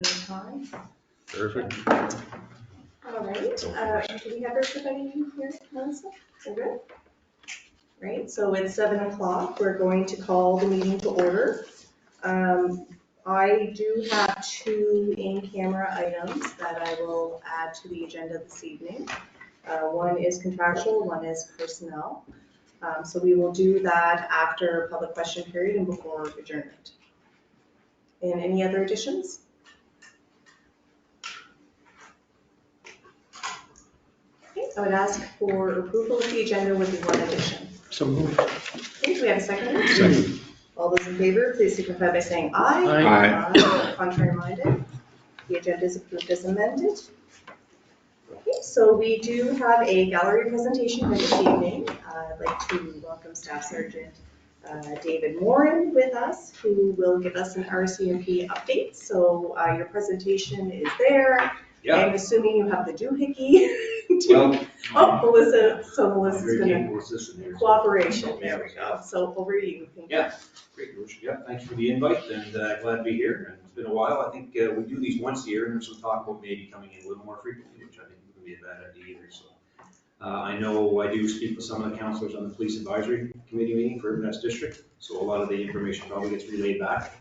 Time. Perfect. All right, do we have everybody here, Melissa? We're good? Right, so it's 7 o'clock. We're going to call the meeting to order. I do have two in-camera items that I will add to the agenda this evening. One is contractual, one is personnel. So we will do that after public question period and before adjournment. And any other additions? Okay, I would ask for approval of the agenda with the one addition. So moved. Okay, do we have a second? Second. All those in favor, please signify by saying aye. Aye. Aye. Contrary minded. The agenda is approved as amended. Okay, so we do have a gallery presentation here this evening. I'd like to welcome Staff Sergeant David Morin with us, who will give us an RCMP update. So your presentation is there. Yeah. I'm assuming you have the doohickey. Well, Oh, Melissa, so Melissa's very gonna, capable assistant here. cooperation, there we go. So over to you. Thank you. Yeah, great, Your Worship. Yeah, thanks for the invite and glad to be here. And it's been a while. I think we do these once a year and there's some talk about maybe coming in a little more frequently, which I think wouldn't be a bad idea either. So I know I do speak with some of the councillors on the Police Advisory Committee meeting for Inverness District. So a lot of the information probably gets relayed back.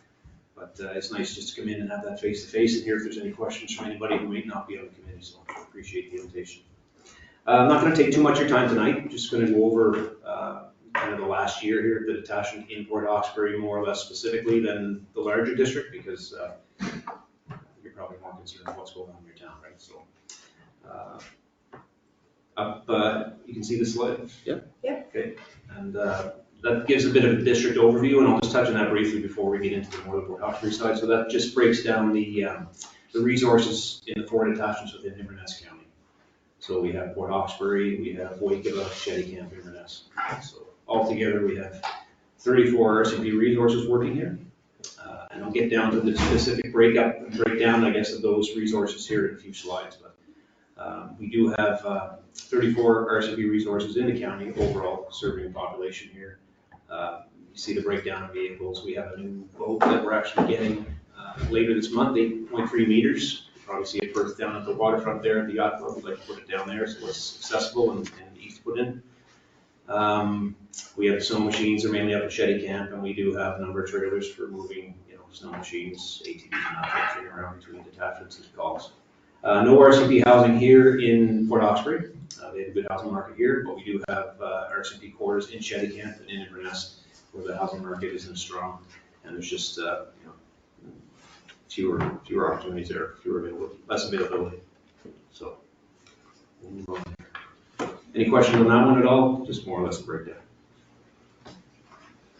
But it's nice just to come in and have that face-to-face and hear if there's any questions from anybody who may not be on the committee. So I appreciate the invitation. I'm not going to take too much of your time tonight. I'm just going to go over kind of the last year here at the detachment in Port Hawkesbury, more or less specifically than the larger district, because you're probably more concerned with what's going on in your town, right? So you can see the slide? Yeah. Yeah. Okay. And that gives a bit of a district overview, and I'll just touch on that briefly before we get into the more of the Port Hawkesbury side. So that just breaks down the resources in the 4 detachments within Inverness County. So we have Port Hawkesbury, we have Waikika, Shetty-Camp, Inverness. So altogether we have 34 RCMP resources working here. And I'll get down to the specific breakdown, I guess, of those resources here in a few slides. But we do have 34 RCMP resources in the county overall serving the population here. You see the breakdown of vehicles. We have a new boat that we're actually getting later this month, 8.3 meters. Probably see it berthed down at the waterfront there at the yacht club. We'd like to put it down there so it's accessible and easy to put in. We have snow machines are mainly up at Shetty-Camp, and we do have a number of trailers for moving, snow machines, ATVs, and that thing around between detachments and calls. No RCMP housing here in Port Hawkesbury. They have a good housing market here, but we do have RCMP quarters in Shetty-Camp and in Inverness where the housing market isn't as strong, and there's just fewer opportunities there, less availability. So we'll move on there. Any questions on that one at all? Just more or less a breakdown.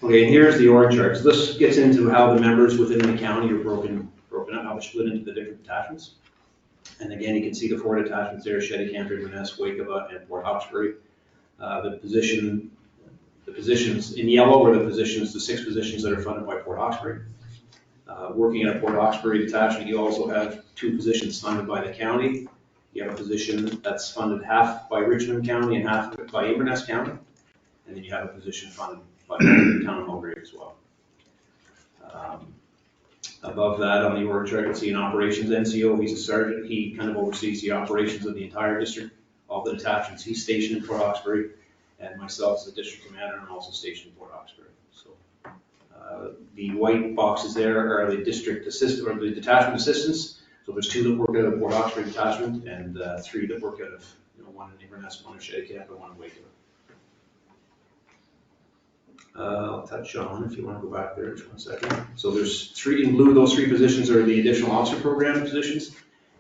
Okay, and here's the org chart. So this gets into how the members within the county are broken up, how they're split into the different detachments. And again, you can see the 4 detachments there: Shetty-Camp, Inverness, Waikika, and Port Hawkesbury. The positions in yellow are the 6 positions that are funded by Port Hawkesbury. Working at a Port Hawkesbury detachment, you also have 2 positions funded by the county. You have a position that's funded half by Richmond County and half by Inverness County. And then you have a position funded by the town of Mulgrave as well. Above that on the org chart, you can see an operations NCO. He's a sergeant. He kind of oversees the operations of the entire district, all the detachments. He's stationed in Port Hawkesbury, and myself as the district commander, I'm also stationed in Port Hawkesbury. So the white boxes there are the district assistant or the detachment assistants. So there's 2 that work out of Port Hawkesbury detachment, and 3 that work out of one in Inverness, one in Shetty-Camp, and one in Waikika. I'll touch on, if you want to go back there just one second. So there's 3 in blue. Those 3 positions are the additional officer program positions,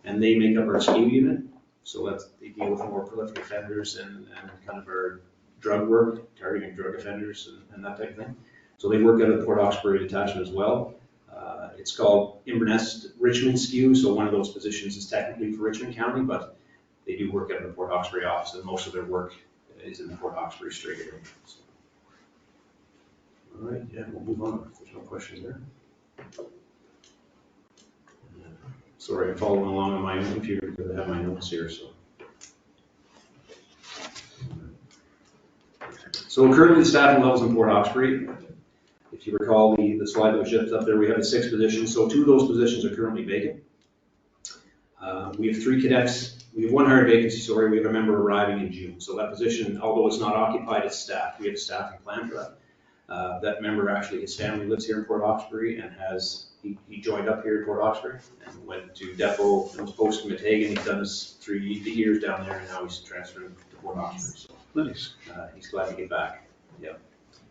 and they make up our SKU unit. So they deal with more prolific offenders and kind of our drug work, targeting drug offenders and that type of thing. So they work out of the Port Hawkesbury detachment as well. It's called Inverness Richmond SKU, so one of those positions is technically for Richmond County, but they do work out of the Port Hawkesbury office, and most of their work is in the Port Hawkesbury Strait area. So. All right, yeah, we'll move on if there's no questions there. Sorry, I'm following along on my own computer because I have my notes here. So currently the staffing levels in Port Hawkesbury, if you recall the slide that was just up there, we have the 6 positions. So 2 of those positions are currently vacant. We have 3 cadets. We have 1 hired vacancy, sorry. We have a member arriving in June. So that position, although it's not occupied, it's staffed. We have a staffing plan for that. That member actually, his family lives here in Port Hawkesbury and he joined up here in Port Hawkesbury and went to Depot and was posted in Meteghan. He's done his 3 years down there and now he's transferred to Port Hawkesbury. So Nice. he's glad to get back. Yeah.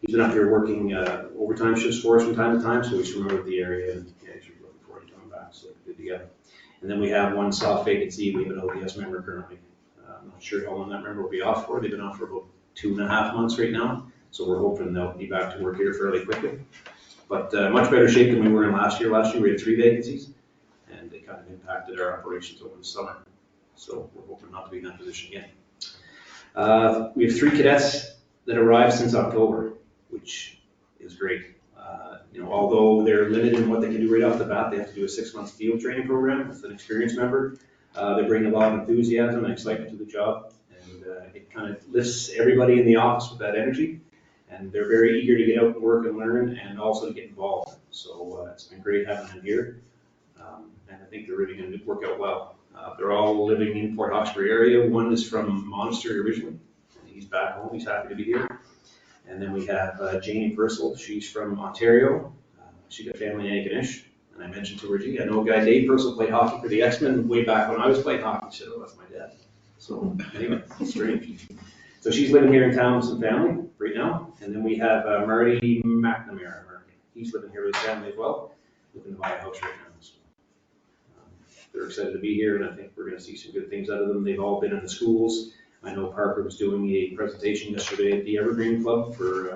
He's been up here working overtime shifts for us from time to time, so he's familiar with the area and yeah, he's really looking forward to coming back. So good to go. And then we have 1 soft vacancy. We have an ODS member currently. I'm not sure how long that member will be off for. They've been off for about 2.5 months right now. So we're hoping they'll be back to work here fairly quickly. But much better shape than we were in last year. Last year we had 3 vacancies and they kind of impacted our operations over the summer. So we're hoping not to be in that position again. We have 3 cadets that arrived since October, which is great. Although they're limited in what they can do right off the bat, they have to do a 6-month field training program with an experienced member. They bring a lot of enthusiasm and excitement to the job, and it kind of lifts everybody in the office with that energy. And they're very eager to get out and work and learn, and also to get involved. So it's been great having them here, and I think they're really going to work out well. They're all living in Port Hawkesbury area. 1 is from Monastery originally. He's back home. He's happy to be here. And then we have Janie Purcell. She's from Ontario. She got family in Antigonish. And I mentioned to her, gee, I know a guy, Dave Purcell, played hockey for the X-Men way back when I was playing hockey. She said, oh, that's my dad. So anyway, it's strange. So she's living here in town with some family right now. And then we have Marty McNamara. He's living here with his family as well, looking to buy a house right now. So, they're excited to be here, and I think we're going to see some good things out of them. They've all been in the schools. I know Parker was doing a presentation yesterday at the Evergreen Club for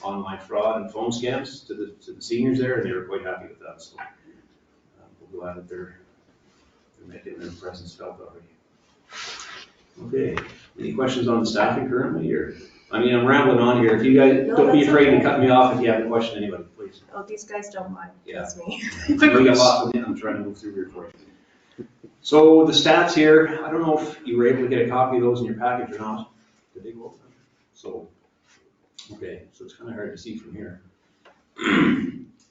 online fraud and phone scams to the seniors there, and they were quite happy with that. So we're glad that they're making their presence felt already. Okay, any questions on the staffing currently? I'm rambling on here. If you guys, don't be afraid to cut me off if you have a question, anybody, please. Oh, these guys don't mind. Yeah. That's me. We got lots of them. I'm trying to move through here for you. So the stats here, I don't know if you were able to get a copy of those in your package or not. Did they go over? So, okay, so it's kind of hard to see from here.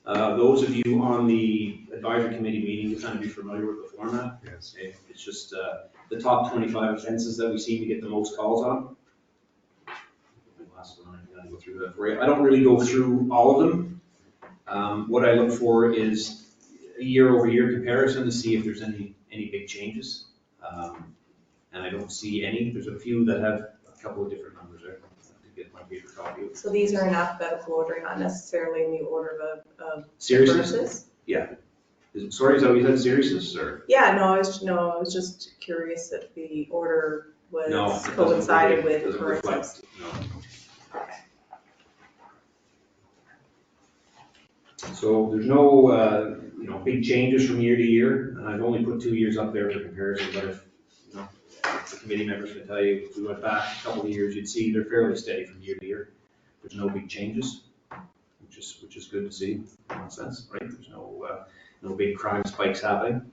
Those of you on the advisory committee meeting, you kind of be familiar with the format. Yes. Okay. It's just the top 25 offenses that we seem to get the most calls on. My last one, I'm gonna go through that for you. I don't really go through all of them. What I look for is a year-over-year comparison to see if there's any big changes. And I don't see any. There's a few that have a couple of different numbers there. To get my paper copy. So these are in alphabetical order, not necessarily in the order of Seriousness? verses? Yeah. Sorry, is that what you said, seriousness, or? Yeah, I was just curious if the order was No, it doesn't coincided really- with doesn't occurrences. reflect, no. So there's no, big changes from year to year, and I've only put 2 years up there for comparison, but if the committee members can tell you, if we went back a couple of years, you'd see they're fairly steady from year to year. There's no big changes, which is good to see, in that sense, right? There's no big crime spikes happening.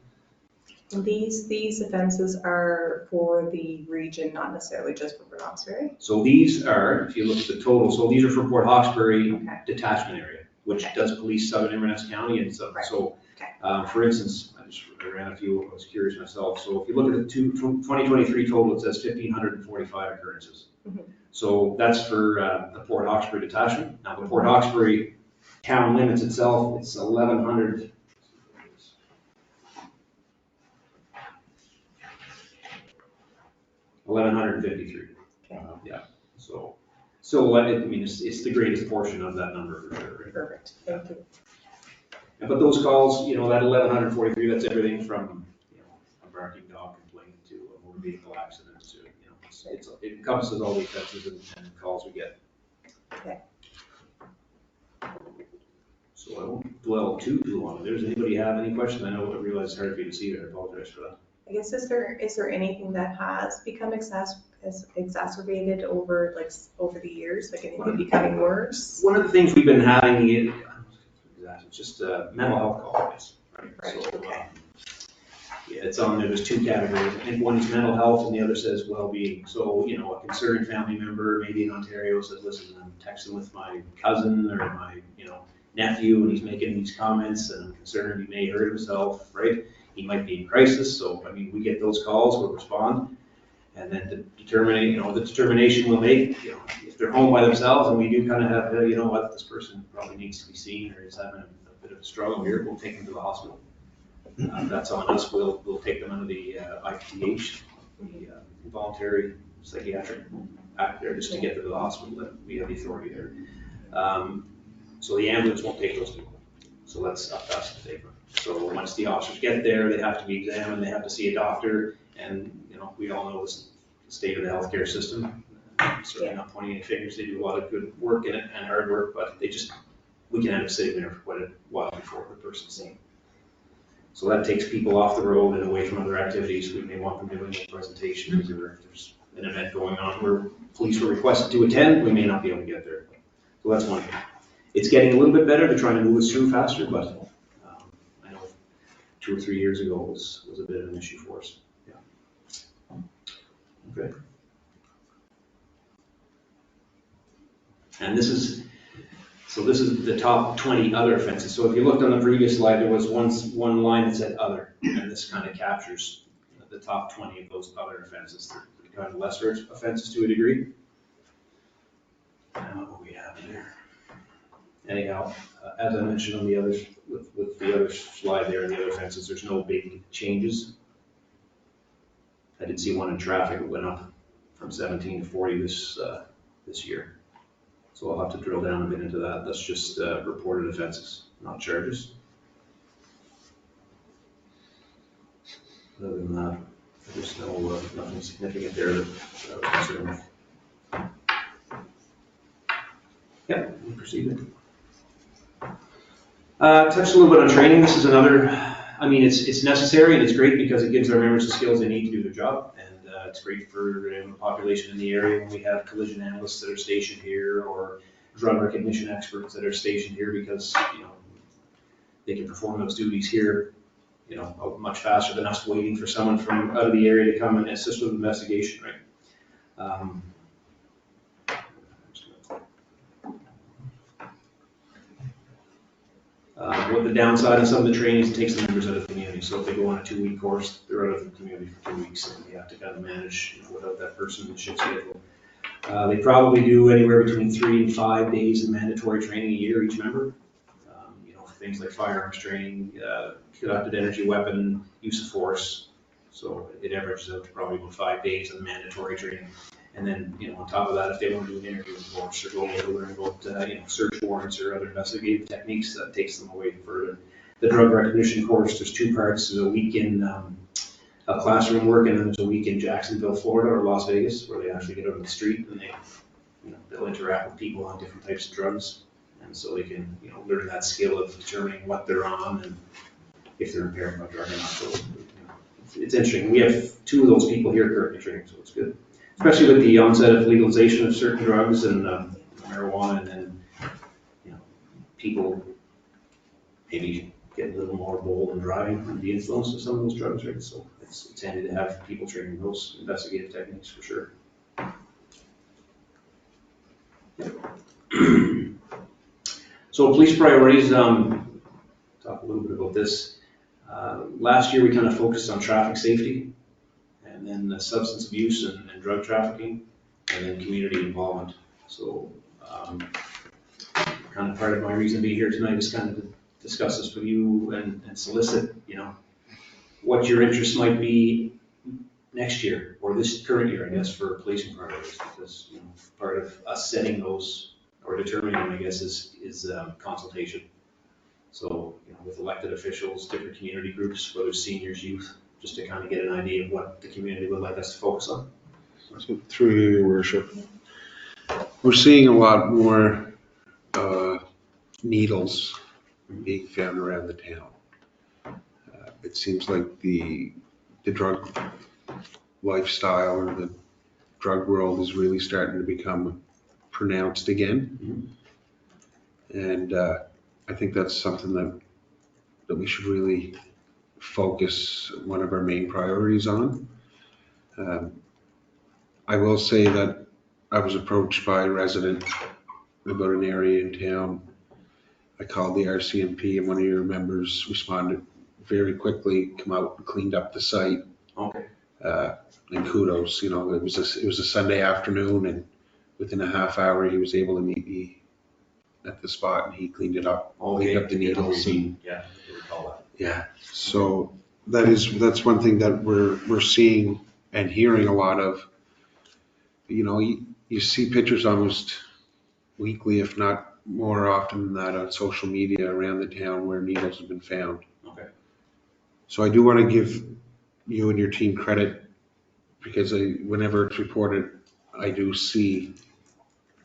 And these offenses are for the region, not necessarily just for Port Hawkesbury? So these are, if you look at the total, so these are for Port Hawkesbury Okay. detachment area, which Okay. does police Southern Inverness County and stuff. Right. So, Okay. for instance, I ran a few, I was curious myself. So if you look at the 2023 total, it says 1,545 occurrences. Mhm. So that's for the Port Hawkesbury detachment. Now the Port Hawkesbury town limits itself, it's 1,100. 1,153. Okay. Yeah, so still, it's the greatest portion of that number for sure. Right? Perfect, thank you. But those calls, that 1,143, that's everything from, a barking dog complaint to a motor vehicle accident to, it encompasses all the offenses and calls we get. Okay. So I won't dwell too long. If there's anybody have any questions, I realize it's hard for you to see there. I apologize for that. I guess, is there anything that has become exacerbated over the years, like anything becoming worse? One of the things we've been having is just mental health calls, right? Right, So, okay. yeah, it's on there. There's 2 categories. I think one is mental health and the other says well-being. So, a concerned family member, maybe in Ontario, says, listen, I'm texting with my cousin or my, nephew, and he's making these comments, and I'm concerned he may hurt himself, right? he might be in crisis. So, I mean, we get those calls, we'll respond. And then the determination we'll make, if they're home by themselves and we do kind of have, this person probably needs to be seen or is having a bit of a struggle here, we'll take them to the hospital. That's on us. We'll take them under the IPH, the Involuntary Psychiatric Act there, just to get them to the hospital. That we have the authority there. So the ambulance won't take those people. So that's up to us to take them. So once the officers get there, they have to be examined, they have to see a doctor, and we all know the state of the healthcare system. So I'm not pointing any fingers. They do a lot of good work in it and hard work, but we can end up sitting there for quite a while before the person's seen. So that takes people off the road and away from other activities. We may want them doing a presentation, or if there's an event going on where police were requested to attend, we may not be able to get there. So that's one thing. It's getting a little bit better. They're trying to move us through faster, but I know 2 or 3 years ago was a bit of an issue for us. Yeah. Okay. And this is the top 20 other offenses. So if you looked on the previous slide, there was one line that said other, and this kind of captures the top 20 of those other offenses. They're kind of lesser offenses to a degree. What we have there. Anyhow, as I mentioned on the others, with the other slide there and the other offenses, there's no big changes. I did see one in traffic. It went up from 17 to 40 this year. So I'll have to drill down a bit into that. That's just reported offenses, not charges. Other than that, there's nothing significant there that I was concerned with. Yeah, we proceeded. Touched a little bit on training. This is another, it's necessary and it's great because it gives our members the skills they need to do their job. And it's great for the population in the area when we have collision analysts that are stationed here or drug recognition experts that are stationed here because, they can perform those duties here, much faster than us waiting for someone from out of the area to come and assist with the investigation, right? What the downside of some of the training is it takes the members out of the community. So if they go on a 2-week course, they're out of the community for 2 weeks and we have to kind of manage without that person in the shift schedule. They probably do anywhere between 3 and 5 days of mandatory training a year, each member. Things like firearms training, conducted energy weapon, use of force. So it averages out to probably about 5 days of mandatory training. And then, on top of that, if they want to do an interview with force or go over to learn about, search warrants or other investigative techniques, that takes them away further. The drug recognition course, there's 2 parts. There's a week in classroom work, and then there's a week in Jacksonville, Florida, or Las Vegas, where they actually get out on the street and they'll interact with people on different types of drugs. And so they can, learn that skill of determining what they're on and if they're impaired by drug or not. So, it's interesting. We have 2 of those people here currently training, so it's good. Especially with the onset of legalization of certain drugs and marijuana, and then, people maybe get a little more bold in driving under the influence of some of those drugs, right? So it's handy to have people training those investigative techniques for sure. So police priorities, talk a little bit about this. Last year we kind of focused on traffic safety, and then substance abuse and drug trafficking, and then community involvement. So kind of part of my reason to be here tonight is kind of to discuss this with you and solicit, what your interests might be next year or this current year, I guess, for policing priorities, because part of us setting those or determining them, I guess, is consultation. So with elected officials, different community groups, whether seniors, youth, just to kind of get an idea of what the community would like us to focus on. So through you, Your Worship, we're seeing a lot more needles being found around the town. It seems like the drug lifestyle or the drug world is really starting to become pronounced again. And I think that's something that we should really focus one of our main priorities on. I will say that I was approached by a resident about an area in town. I called the RCMP and one of your members responded very quickly come out and cleaned up the site. Okay. And kudos, it was a Sunday afternoon, and within a half hour, he was able to meet me at the spot, and he cleaned it up, cleaned up the needles. Yeah, I recall that. Yeah, so that's one thing that we're seeing and hearing a lot of. You see pictures almost weekly, if not more often than that, on social media around the town where needles have been found. Okay. So I do want to give you and your team credit, because whenever it's reported, I do see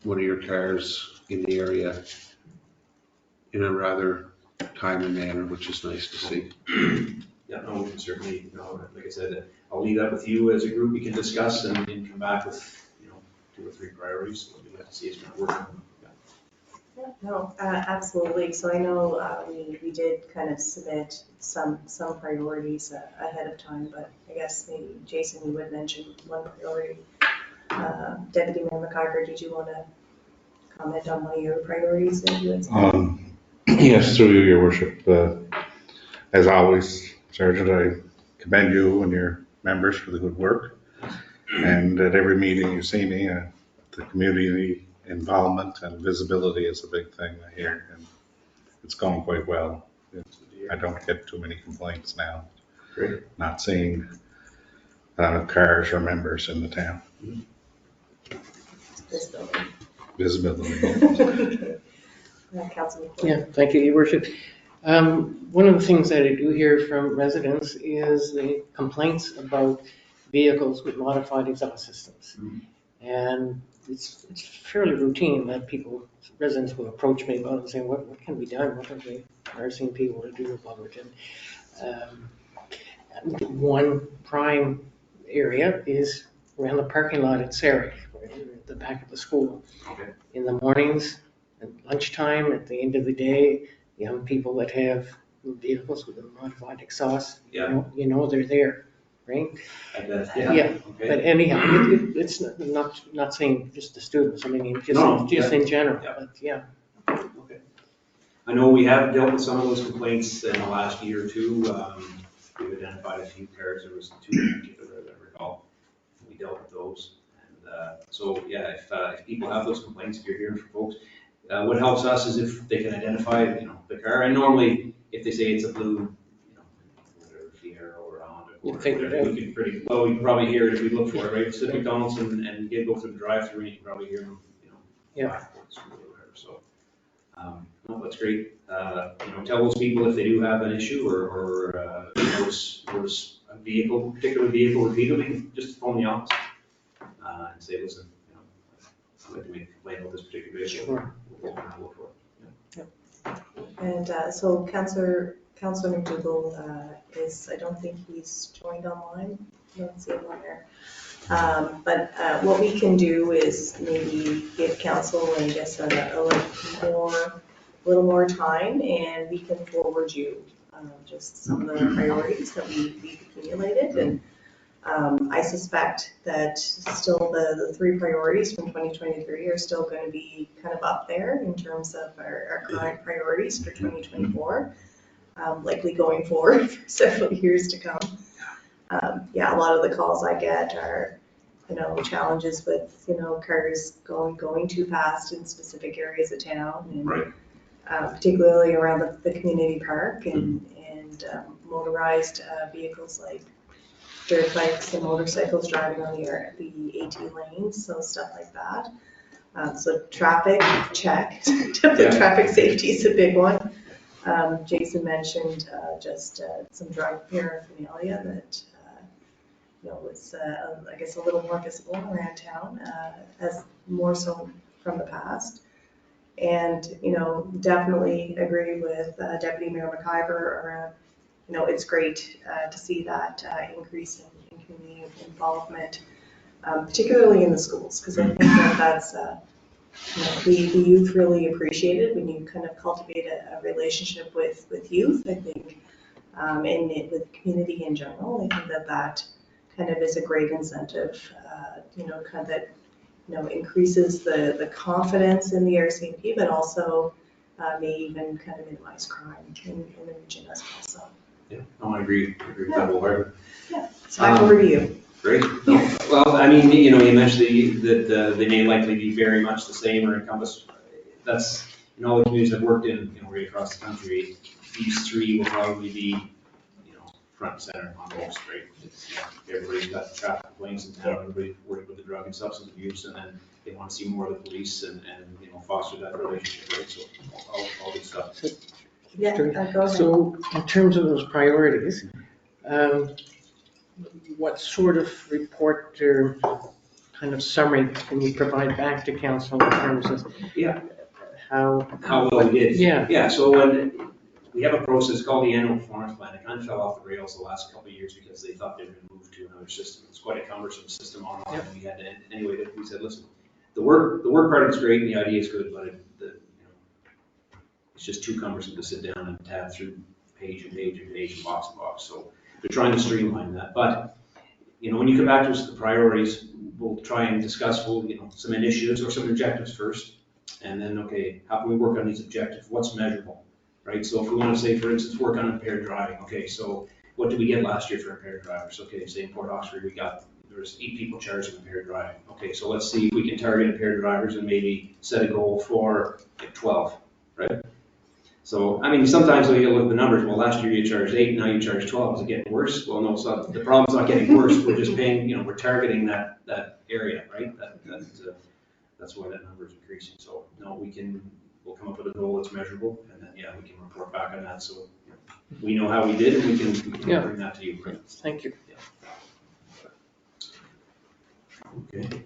one of your cars in the area in a rather timely manner, which is nice to see. Yeah, no, we can certainly, like I said, I'll leave that with you as a group. We can discuss and come back with, 2 or 3 priorities. We'd like to see it's kind of working. Yeah, no, absolutely. So I know we did kind of submit some priorities ahead of time, but I guess maybe Jason, you would mention one priority. Deputy Mayor McIver, did you want to comment on one of your priorities that you had said? Yes, through you, your worship. As always, Sergeant, I commend you and your members for the good work. And at every meeting you see me, the community involvement and visibility is a big thing I hear, and it's going quite well. I don't get too many complaints now. Great. Not seeing cars or members in the town. Visibility. Councilman. Yeah, thank you, your worship. One of the things that I do hear from residents is the complaints about vehicles with modified exhaust systems. Mhm. And it's fairly routine that residents will approach me about it and say, what can be done? What are the RCMP want to do about it? And one prime area is around the parking lot at Sarek, at the back of the school. Okay. In the mornings, at lunchtime, at the end of the day, young people that have vehicles with a modified exhaust, Yeah. they're there, right? Yeah. But Okay. anyhow, it's not saying just the students, I mean, just in general, Yeah. but yeah. Okay. I know we have dealt with some of those complaints in the last year or two. We've identified a few cars. There was 2 in particular that I recall. We dealt with those. And so, yeah, if people have those complaints, if you're hearing from folks, what helps us is if they can identify, the car. And normally, if they say it's a blue, whatever, Fiero or a Honda, You or figure it whatever, out. we can probably hear it if we look for it, right? Sit at McDonald's and go through the drive-through, and you can probably hear them, Yeah. backwards or whatever. So, no, that's great. Tell those people if they do have an issue or notice a particular vehicle repeatedly, just phone the office and say, listen, I'd like to make a complaint about this particular issue. Sure. We'll go and look for it. And so Councillor McDougall I don't think he's joined online. I don't see him on there. But what we can do is maybe give council, I guess, a little more time, and we can forward you just some of the priorities that we've accumulated. And I suspect that still the 3 priorities from 2023 are still going to be kind of up there in terms of our current priorities for 2024, likely going forward for several years to come. A lot of the calls I get are, challenges with, cars going too fast in specific areas of town, and Right. Particularly around the community park and motorized vehicles like dirt bikes and motorcycles driving on the AT lanes, so stuff like that. So traffic, check. Traffic safety is a big one. Jason mentioned just some drug paraphernalia that was, I guess, a little more visible around town, as more so from the past. And, definitely agree with Deputy Mayor McIver around, it's great to see that increase in community involvement, particularly in the schools, because I think that's the youth really appreciate it when you kind of cultivate a relationship with youth, I think, and with the community in general. I think that kind of is a great incentive, kind of that, increases the confidence in the RCMP, but also may even kind of minimize crime in the region as well. So Yeah, no, I agree with that wholeheartedly. So I will review. Great. No, well, I mean, you know, you mentioned that they may likely be very much the same or encompass. That's, in all the communities I've worked in, you know, right across the country, these three will probably be, you know, front and center on most, right? It's, you know, everybody's got traffic complaints in town, everybody's worried with the drug and substance abuse, and then they want to see more of the police and, you know, foster that relationship, right? So all good stuff. Yeah, go ahead. So in terms of those priorities, what sort of report or kind of summary can you provide back to council in terms of Yeah. how well we did. Yeah. Yeah, so when we have a process called the annual performance plan, it kind of fell off the rails the last couple of years because they thought they were going to move to another system. It's quite a cumbersome system online, and we had to, anyway, we said, listen, the work part of it's great, and the idea is good, but you know, it's just too cumbersome to sit down and tab through page and page and page and box and box. So they're trying to streamline that. But, you know, when you come back to us with the priorities, we'll try and discuss, you know, some initiatives or some objectives first. And then, okay, how can we work on these objectives? What's measurable, right? So if we want to say, for instance, work on impaired driving. Okay, so what did we get last year for impaired drivers? Okay, say in Port Hawkesbury, there was 8 people charged with impaired driving. Okay, so let's see if we can target impaired drivers and maybe set a goal for like 12, right? So, I mean, sometimes when you look at the numbers, well, last year you charged 8, now you charge 12. Is it getting worse? Well, no, it's not. The problem's not getting worse. We're just paying, you know, we're targeting that area, right? That's why that number is increasing. So, no, we'll come up with a goal that's measurable, and then, yeah, we can report back on that. So, you know, we know how we did, and we can bring that to you. Right? Thank you. Okay.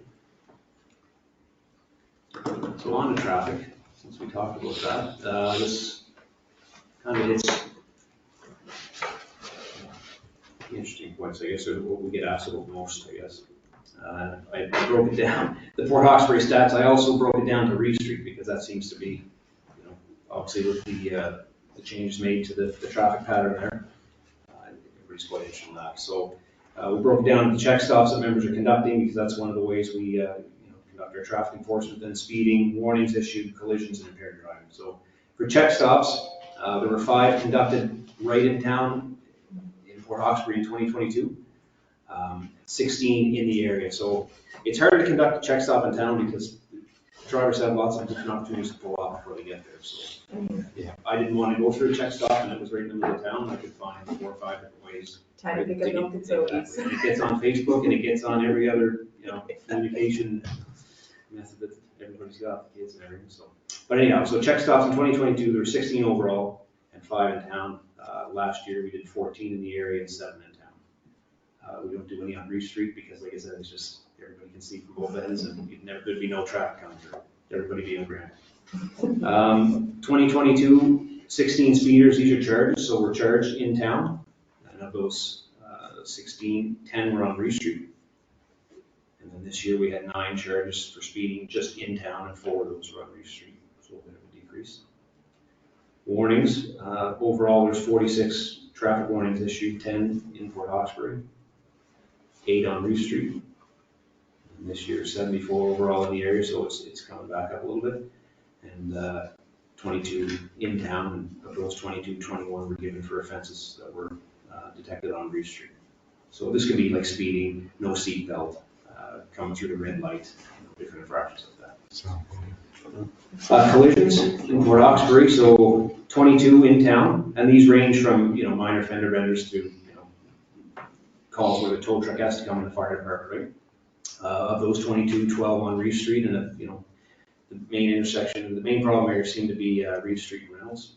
So on to traffic, since we talked about that, this kind of hits interesting points, I guess, or what we get asked about most, I guess. I broke it down, the Port Hawkesbury stats, I also broke it down to Reeve Street because that seems to be, you know, obviously with the changes made to the traffic pattern there, everybody's quite interested in that. So we broke it down the check stops that members are conducting because that's one of the ways we you know, conduct our traffic enforcement, then speeding, warnings issued, collisions, and impaired driving. So for check stops, there were 5 conducted right in town in Port Hawkesbury in 2022, 16 in the area. So it's hard to conduct a check stop in town because drivers have lots of different opportunities to pull off before they get there. So yeah, I didn't want to go through a check stop and it was right in the middle of town. I could find 4 or 5 different ways. Time to pick up milk and sodas. And it gets on Facebook and it gets on every other, you know, communication method that everybody's got, kids and everything. So, but anyhow, so check stops in 2022, there were 16 overall and 5 in town. Last year we did 14 in the area and 7 in town. We don't do any on Reeve Street because, like I said, it's just everybody can see from both ends, and there'd be no traffic coming through. Everybody be on ground. 2022, 16 speeders, these are charged, so we're charged in town. And of those 16, 10 were on Reeve Street. And then this year we had 9 charges for speeding just in town, and 4 of those were on Reeve Street, so a bit of a decrease. Warnings, overall there's 46 traffic warnings issued, 10 in Port Hawkesbury, 8 on Reeve Street. And this year 74 overall in the area, so it's coming back up a little bit. And 22 in town, and of those 22, 21 were given for offenses that were detected on Reeve Street. So this could be like speeding, no seat belt, coming through the red light, different infractions like that. Collisions in Port Hawkesbury, so 22 in town, and these range from, you know, minor fender benders to, you know, calls where the tow truck has to come in the fire department, right? Of those 22, 12 on Reeve Street, and you know, the main intersection, the main problem areas seem to be Reeve Street and Reynolds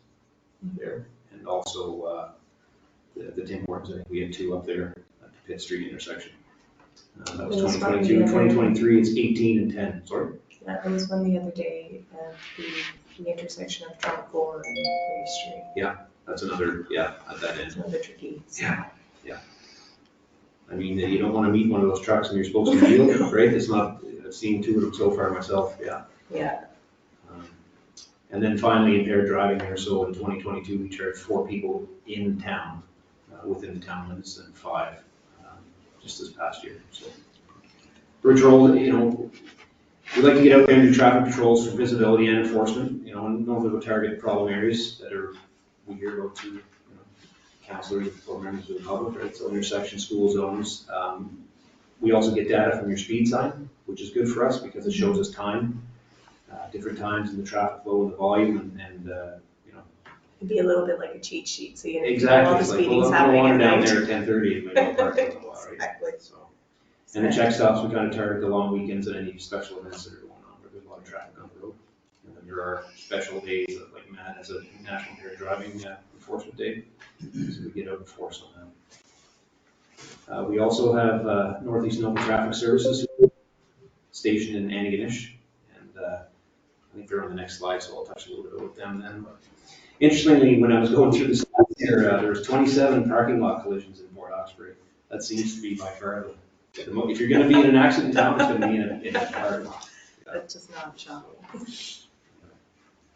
there, and also the Tim Hortons. I think we had 2 up there at the Pitt Street intersection. That was 2022. 2023, it's 18 and 10. Sorry. Yeah, there was one the other day at the intersection of Trump 4 and Reeve Street. Yeah, that's another, at that end. It's another tricky. Yeah. I mean, you don't want to meet one of those trucks and you're supposed to deal with it, right? It's not, I've seen 2 of them so far myself, Yeah. And then finally, impaired driving there. So in 2022, we charged 4 people in town, within the town limits, and 5 just this past year. So patrol, you know, we like to get out there and do traffic patrols for visibility and enforcement, you know, and normally we'll target problem areas that are, we hear about through, you know, counselors or members of the public, right? So intersection school zones. We also get data from your speed sign, which is good for us because it shows us time, different times in the traffic flow and the volume and you know. It'd be a little bit like a cheat sheet, so you know, all Exactly, the it's like, speeding's well, I'm happening gonna at wander down night. there at 10:30 and maybe I'll park for a little while, right? Exactly. So. And the check stops, we kind of target the long weekends and any special events that are going on, where there's a lot of traffic on the road. And then there are special days, like Matt has a National Impaired Driving Enforcement Day, so we get out in force on that. We also have Northeast Nova Traffic Services stationed in Antigonish, and I think they're on the next slide, so I'll touch a little bit about them then. But interestingly, when I was going through this here, there was 27 parking lot collisions in Port Hawkesbury. That seems to be by far if you're gonna be in an accident town, it's gonna be in a parking lot. That's just not shocking.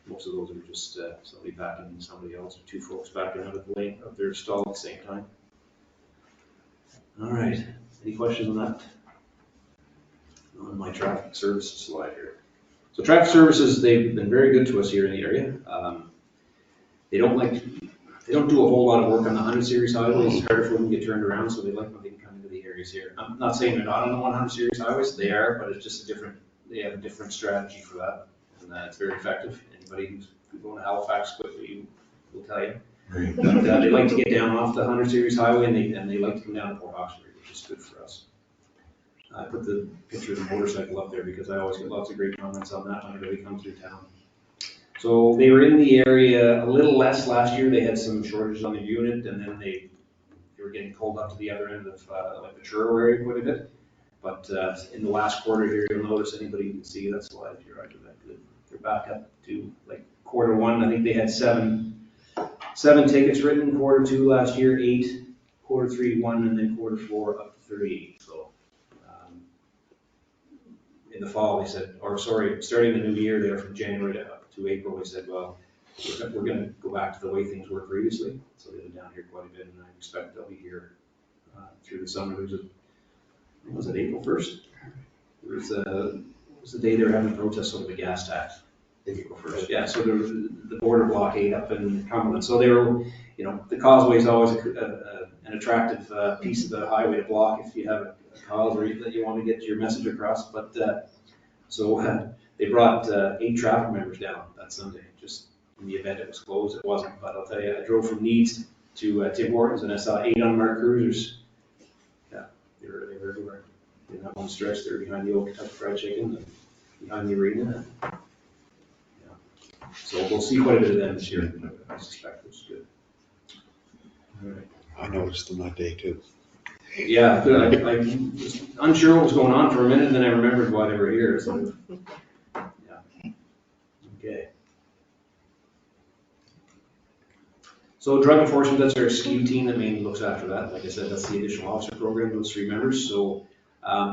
Most of those are just somebody backing into somebody else, or two folks backing out of the lane of their stall at the same time. All right, any questions on that? On my traffic services slide here. So traffic services, they've been very good to us here in the area. They don't do a whole lot of work on the 100 series highways. It's harder for them to get turned around, so they like when they can come into the areas here. I'm not saying they're not on the 100 series highways, they are, but it's just they have a different strategy for that, and it's very effective. Anybody who's going to Halifax quickly will tell you. Right. But they like to get down off the 100 series highway, and they like to come down to Port Hawkesbury, which is good for us. I put the picture of the motorcycle up there because I always get lots of great comments on that whenever they come through town. So they were in the area a little less last year. They had some shortages on the unit, and then they were getting pulled up to the other end of like the Truro area quite a bit. But in the last quarter here, you'll notice, anybody can see that slide if you're right with that good. They're back up to like quarter one. I think they had seven tickets written. Quarter two last year, 8. Quarter three, 1, and then quarter 4 up to 38. So in the fall, they said, or sorry, starting the new year there from January to April, they said, well, we're going to go back to the way things were previously. So they've been down here quite a bit, and I expect they'll be here through the summer. Was it April 1st? It was the day they were having a protest over the gas tax. April 1st. Yeah, so the border blockade up in Cumberland. So they were, you know, the causeway is always an attractive piece of the highway to block if you have a cause or that you want to get your message across. But so they brought 8 traffic members down that Sunday, just in the event it was closed. It wasn't, but I'll tell you, I drove from Needs to Tim Hortons and I saw 8 unmarked cruisers. Yeah, they were everywhere. In that one stretch, they were behind the old Kentucky Fried Chicken and behind the arena. So we'll see quite a bit of them this year, I suspect, which is good. All right. I noticed them that day too. Yeah, I was unsure what was going on for a minute, and then I remembered why they were here, so. Yeah. Okay. So drug enforcement, that's our SKU team that mainly looks after that. Like I said, that's the additional officer program, those 3 members. So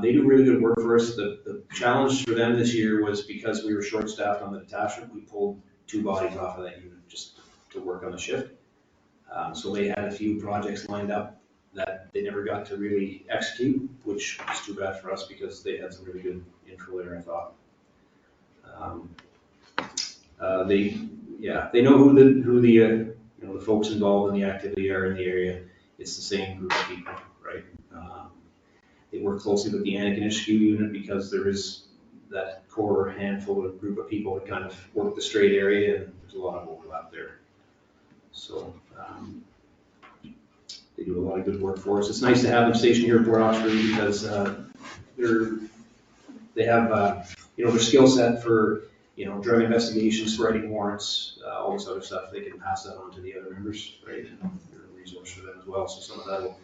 they do really good work for us. The challenge for them this year was because we were short-staffed on the detachment, we pulled 2 bodies off of that unit just to work on the shift. So they had a few projects lined up that they never got to really execute, which is too bad for us because they had some really good info there, I thought. They know who the the folks involved in the activity are in the area. It's the same group of people, right? They work closely with the Antigonish SKU unit because there is that core handful of group of people that kind of work the straight area, and there's a lot of overlap there. So they do a lot of good work for us. It's nice to have them stationed here at Port Hawkesbury because they have their skill set for drug investigations, writing warrants, all this other stuff. They can pass that on to the other members, right? And they're a resource for them as well. So some of that will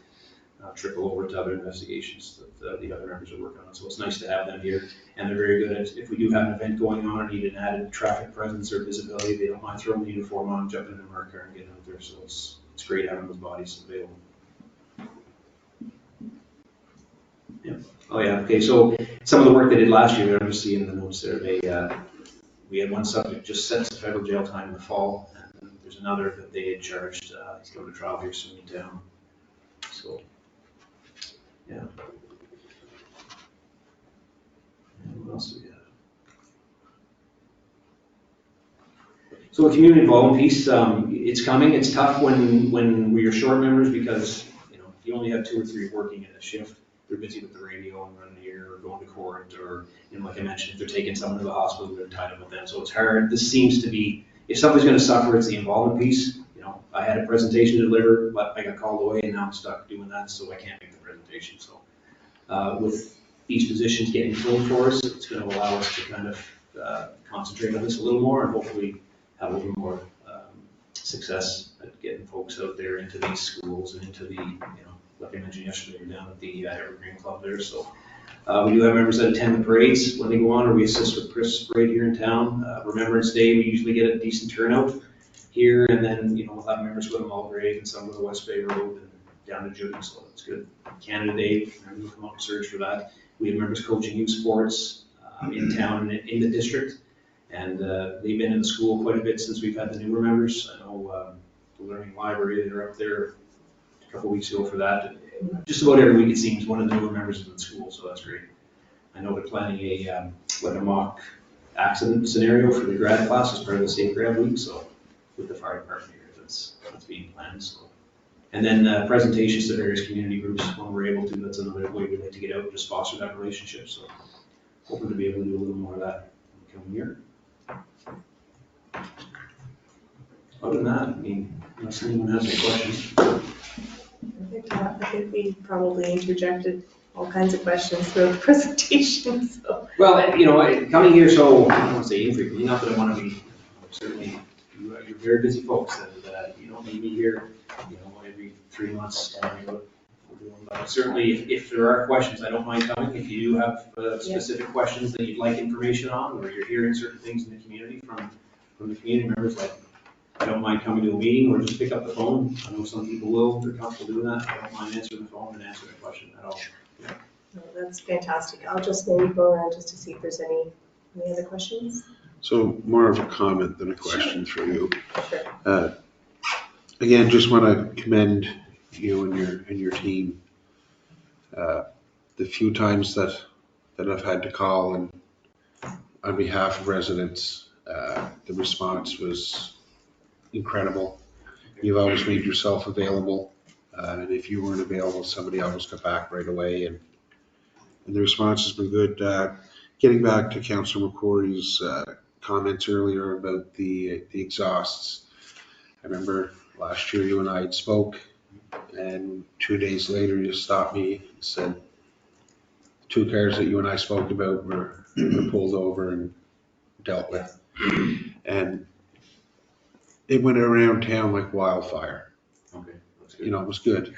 trickle over to other investigations that the other members are working on. So it's nice to have them here, and they're very good at, if we do have an event going on or need an added traffic presence or visibility, they don't mind throwing the uniform on, jumping in a marked car and getting out there. So it's great having those bodies available. Yeah. Oh yeah. Okay. So some of the work they did last year, I'm just seeing the notes there. We had one subject just sent to federal jail time in the fall, and there's another that they had charged. He's going to trial here soon in town. So. Yeah. And what else do we have? So the community involvement piece, it's coming. It's tough when we're short members because, you know, if you only have 2 or 3 working in a shift, they're busy with the radio and running here or going to court or, you know, like I mentioned, if they're taking someone to the hospital, they're tied up with them. So it's hard. This seems to be, if somebody's going to suffer, it's the involvement piece. You know, I had a presentation to deliver, but I got called away and now I'm stuck doing that, so I can't make the presentation. So with these positions getting filled for us, it's going to allow us to kind of concentrate on this a little more and hopefully have a little more success at getting folks out there into these schools and into the, you know, like I mentioned yesterday, we're down at the Evergreen Club there. So we do have members that attend the parades when they go on, or we assist with Christmas parade here in town. Remembrance Day, we usually get a decent turnout here, and then, you know, we'll have members go to Mulgrave and some go to West Bay Road and down to Juden, so that's good. Canada Day, we'll come out and search for that. We have members coaching youth sports in town and in the district. And they've been in the school quite a bit since we've had the newer members. I know the Learning Library, they were up there a couple of weeks ago for that. Just about every week it seems one of the newer members is in school, so that's great. I know they're planning like a mock accident scenario for the grad class as part of the Safe Grad Week, so with the fire department here, that's being planned. So. And then presentations to various community groups when we're able to. That's another way we like to get out and just foster that relationship. So hoping to be able to do a little more of that in the coming year. Other than that, I mean, unless anyone has any questions. I think we probably interjected all kinds of questions throughout the presentation, so. Well, you know, coming here, so I don't want to say infrequently, not that I want to be, certainly, you're very busy folks, and you don't need me here, you know, every 3 months telling you what we're doing. But certainly, if there are questions, I don't mind coming. If you do have specific questions that you'd like information on, or you're hearing certain things in the community from the community members, like, I don't mind coming to a meeting or just pick up the phone. I know some people will, they're comfortable doing that. I don't mind answering the phone and answering a question at all. Yeah. No, that's fantastic. I'll just maybe go around just to see if there's any other questions. So more of a comment than a question for you. Sure. Again, just want to commend you and your team. The few times that I've had to call and on behalf of residents, the response was incredible. You've always made yourself available, and if you weren't available, somebody always got back right away, and the response has been good. Getting back to Councillor McCrory's comments earlier about the exhausts, I remember last year you and I had spoke, and 2 days later you stopped me and said 2 cars that you and I spoke about were pulled over and dealt with, and it went around town like wildfire. Okay, that's good. You know, it was good.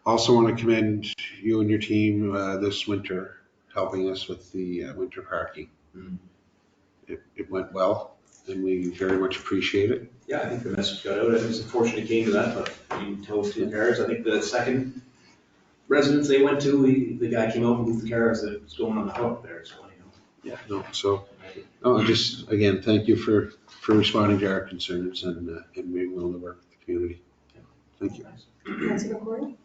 Also want to commend you and your team this winter, helping us with the winter parking. Mhm. It went well, and we very much appreciate it. Yeah, I think the message got out. It was unfortunate it came to that, but you towed 2 cars. I think the second residence they went to, the guy came out and moved the cars that was going on the hook there, so anyhow. Yeah. No, so, just again, thank you for responding to our concerns and being willing to work with the community. Thank you. Councillor McCrory?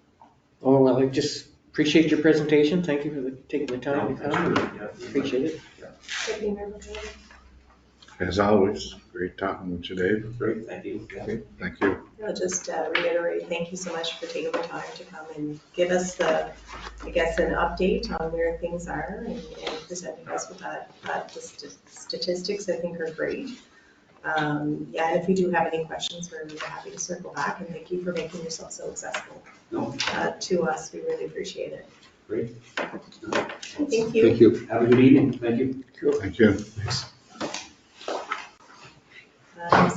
Oh, well, I just appreciate your presentation. Thank you for taking the time to come. Yeah. Appreciate it. Deputy Mayor McCrory? As always, great talking with you, Dave. Great, thank you. Yeah. Thank you. I'll just reiterate, thank you so much for taking the time to come and give us an update on where things are and presenting us with that. The statistics, I think, are great. And if we do have any questions, we're happy to circle back, and thank you for making yourself so accessible to us. We really appreciate it. Great. Thank you. Thank you. Have a good evening. Thank you. Thank you.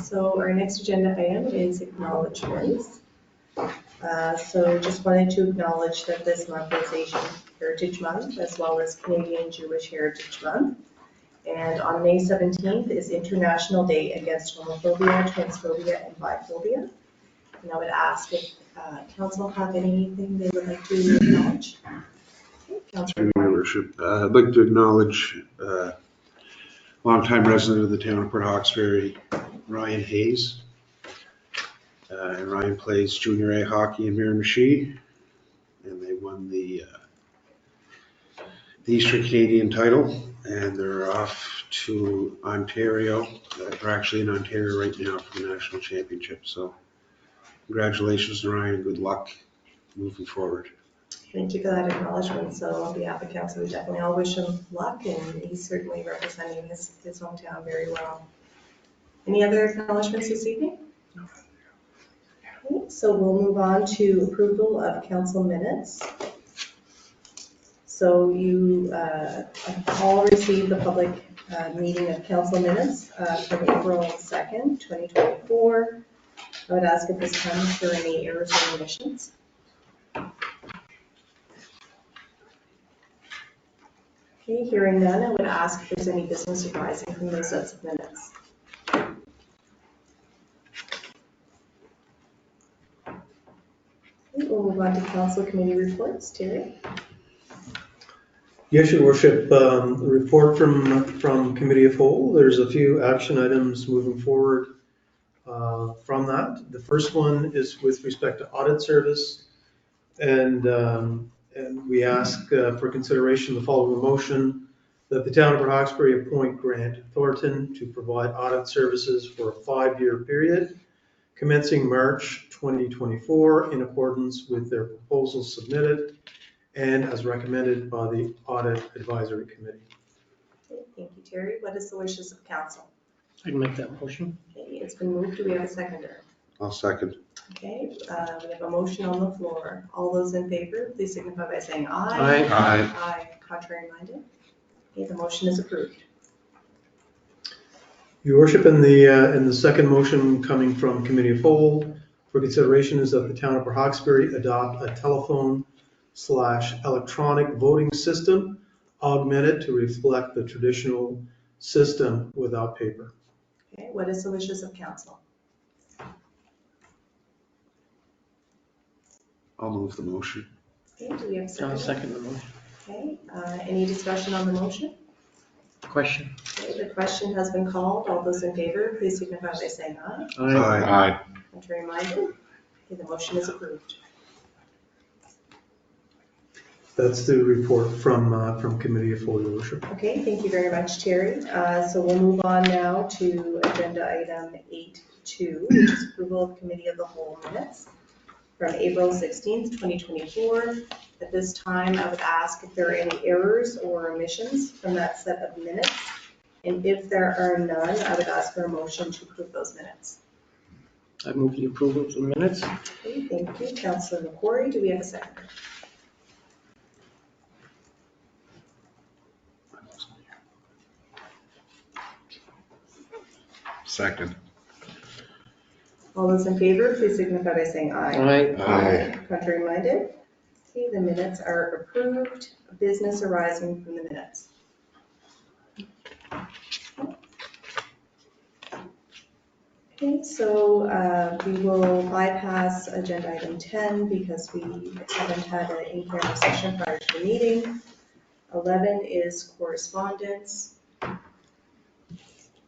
So our next agenda item is acknowledgements. So just wanted to acknowledge that this month is Asian Heritage Month, as well as Canadian Jewish Heritage Month. And on May 17th is International Day Against Homophobia, Transphobia, and Biphobia. And I would ask if council have anything they would like to acknowledge. Okay, Councilor Your Worship, I'd like to acknowledge longtime resident of the town of Port Hawkesbury, Ryan Hayes. And Ryan plays junior A hockey in Miramichi, and they won the the Eastern Canadian title, and they're off to Ontario. They're actually in Ontario right now for the national championship. So congratulations, Ryan, and good luck moving forward. Thank you for that acknowledgement. So on behalf of council, we definitely all wish him luck, and he's certainly representing his hometown very well. Any other acknowledgements this evening? Okay, so we'll move on to approval of council minutes. So you all received the public meeting of council minutes from April 2nd, 2024. I would ask at this time if there are any errors or omissions. Okay, hearing none, I would ask if there's any business arising from those sets of minutes. Okay, we'll move on to council committee reports. Terry? Yes, Your Worship, report from Committee of Whole. There's a few action items moving forward from that. The first one is with respect to audit service, and we ask for consideration the following motion, that the town of Port Hawkesbury appoint Grant Thornton to provide audit services for a 5-year period, commencing March 2024, in accordance with their proposals submitted and as recommended by the Audit Advisory Committee. Okay, thank you, Terry. What is the wishes of council? I'd make that motion. Okay, it's been moved. Do we have a seconder? I'll second. Okay, we have a motion on the floor. All those in favor, please signify by saying aye. Aye. Aye. Aye. Contrary minded? Okay, the motion is approved. Your Worship, in the second motion coming from Committee of Whole for consideration is that the town of Port Hawkesbury adopt a telephone/electronic voting system augmented to reflect the traditional system without paper. Okay, what is the wishes of council? I'll move the motion. Okay, do we have a second? I'll second the motion. Okay, any discussion on the motion? Question? Okay, the question has been called. All those in favor, please signify by saying aye. Aye. Contrary minded? Okay, the motion is approved. That's the report from Committee of Whole, Your Worship. Okay, thank you very much, Terry. So we'll move on now to agenda item 8.2, which is approval of Committee of the Whole minutes from April 16th, 2024. At this time, I would ask if there are any errors or omissions from that set of minutes. And if there are none, I would ask for a motion to approve those minutes. I move the approval of the minutes. Okay, thank you. Councilor McQuarrie, do we have a second? Second. All those in favor, please signify by saying aye. Aye. Contrary minded? Okay, the minutes are approved. Business arising from the minutes. Okay, so we will bypass agenda item 10 because we haven't had an in-camera session prior to the meeting. 11 is correspondence.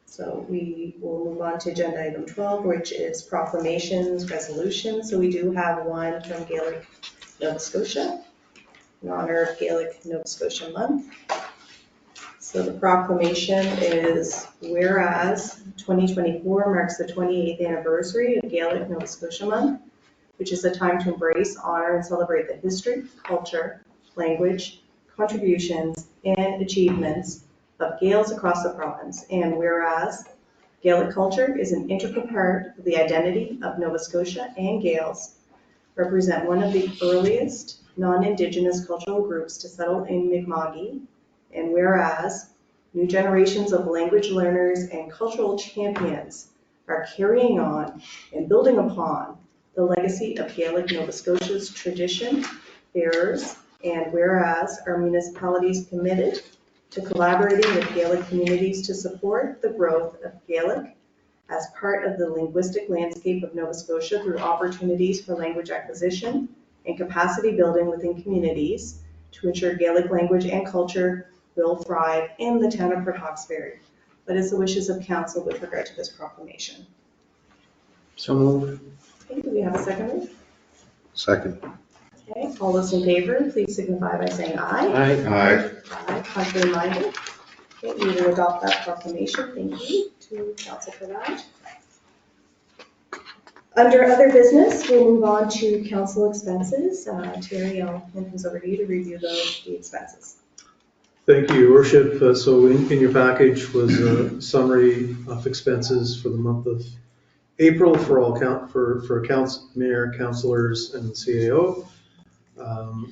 So we will move on to agenda item 12, which is proclamations, resolutions. So we do have one from Gaelic Nova Scotia in honor of Gaelic Nova Scotia Month. So the proclamation is, whereas 2024 marks the 28th anniversary of Gaelic Nova Scotia Month, which is a time to embrace, honor, and celebrate the history, culture, language, contributions, and achievements of Gaels across the province. And whereas Gaelic culture is an integral part of the identity of Nova Scotia, and Gaels represent one of the earliest non-Indigenous cultural groups to settle in Mi'kma'ki. And whereas new generations of language learners and cultural champions are carrying on and building upon the legacy of Gaelic Nova Scotia's tradition bearers, and whereas our municipality is committed to collaborating with Gaelic communities to support the growth of Gaelic as part of the linguistic landscape of Nova Scotia through opportunities for language acquisition and capacity building within communities to ensure Gaelic language and culture will thrive in the town of Port Hawkesbury. What is the wishes of council with regard to this proclamation? So moved. Okay, do we have a second? Second. Okay, all those in favor, please signify by saying aye. Aye. Aye, contrary minded. Okay, we will adopt that proclamation. Thank you to council for that. Under other business, we'll move on to council expenses. Terry, I'll hand things over to you to review the expenses. Thank you, Your Worship. So in your package was a summary of expenses for the month of April for all mayor, councilors, and CAO.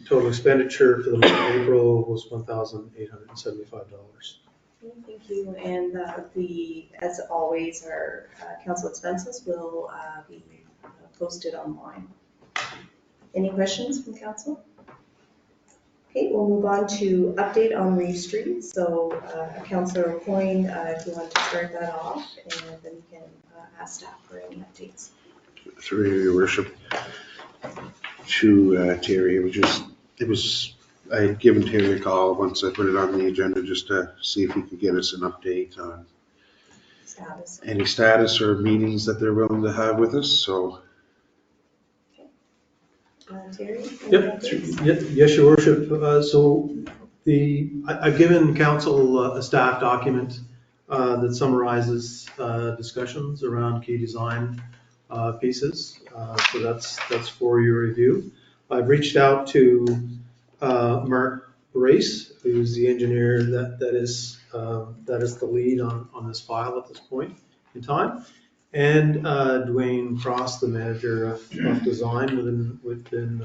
Total expenditure for the month of April was $1,875. Thank you. And as always, our council expenses will be posted online. Any questions from council? Okay, we'll move on to update on Reeve Street. So Councillor Coyne, if you want to start that off, and then we can ask staff for any updates. Through your worship, to Terry, I had given Terry a call once I put it on the agenda just to see if he could get us an update on Status. any status or meetings that they're willing to have with us, so. Terry? any Yep, updates? yes, Your Worship. So I've given council a staff document that summarizes discussions around key design pieces. So that's for your review. I've reached out to Mark Race, who's the engineer that is the lead on this file at this point in time. And Dwayne Frost, the manager of design within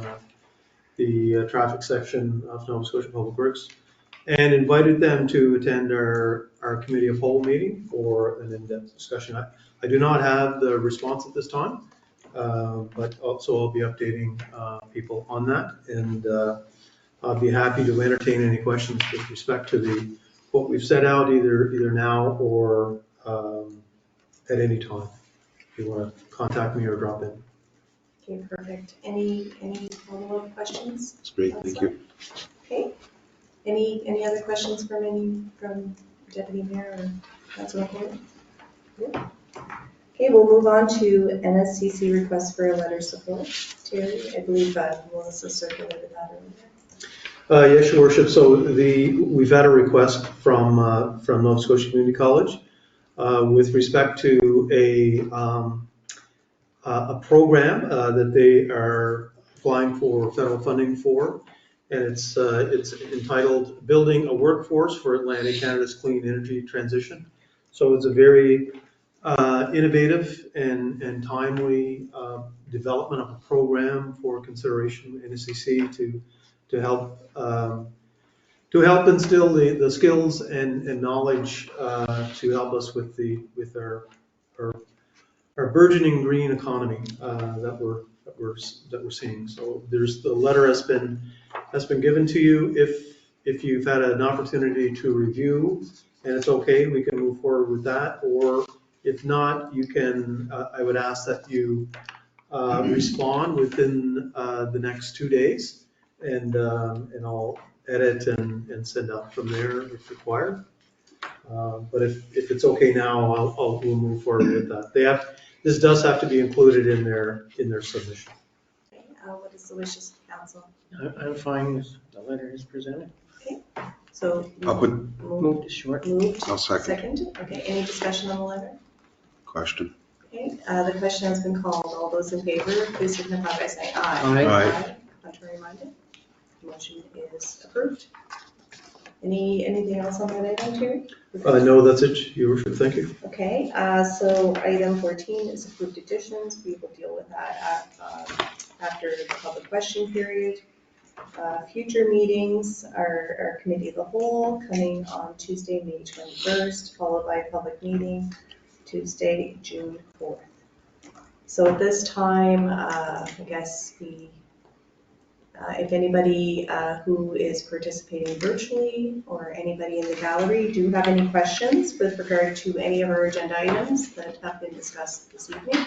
the traffic section of Nova Scotia Public Works, and invited them to attend our committee of whole meeting for an in-depth discussion. I do not have the response at this time, but also I'll be updating people on that, and I'll be happy to entertain any questions with respect to what we've set out either now or at any time. If you want to contact me or drop in. Okay, perfect. Any follow-up questions? It's great, thank you. Okay. Any other questions from Deputy Mayor or Councilor Coyne? Okay, we'll move on to NSCC request for a letter of support. Terry, I believe Melissa circulated that earlier. Yes, Your Worship. So we've had a request from Nova Scotia Community College with respect to a program that they are applying for federal funding for, and it's entitled "Building a Workforce for Atlantic Canada's Clean Energy Transition." So it's a very innovative and timely development of a program for consideration in NSCC to help instill the skills and knowledge to help us with our burgeoning green economy that we're seeing. So the letter has been given to you. If you've had an opportunity to review and it's okay, we can move forward with that. Or if not, you can. I would ask that you respond within the next 2 days, and I'll edit and send out from there if required. But if it's okay now, we'll move forward with that. This does have to be included in their submission. Okay, what is the wishes of council? I'm fine with the letter as presented. So I'll put, Move to short. moved. I'll second. Second. Okay, any discussion on the letter? Question. Okay, the question has been called. All those in favor, please signify by saying aye. Aye. Aye. Contrary minded? Motion is approved. Anything else on that item, Terry? No, that's it, Your Worship. Thank you. Okay, so item 14 is approved additions. We will deal with that after the public question period. Future meetings are committee of the whole coming on Tuesday, May 21st, followed by a public meeting Tuesday, June 4th. So at this time, I guess if anybody who is participating virtually or anybody in the gallery do have any questions with regard to any of our agenda items that have been discussed this evening,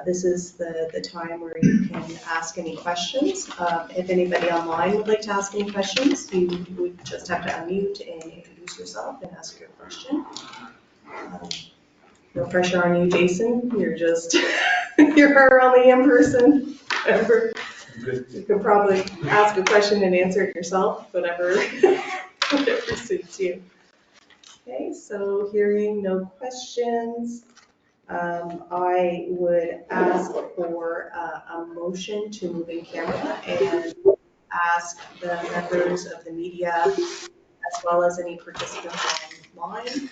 this is the time where you can ask any questions. If anybody online would like to ask any questions, you would just have to unmute and introduce yourself and ask your question. No pressure on you, Jason. You're our only in-person member. You could probably ask a question and answer it yourself, whatever, whatever suits you. Okay, so hearing no questions, I would ask for a motion to move in camera and ask the members of the media, as well as any participants online,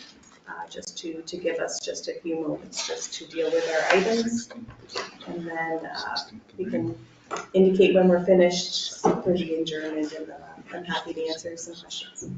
just to give us just a few moments just to deal with our items. And then we can indicate when we're finished for the adjournment, and I'm happy to answer some questions.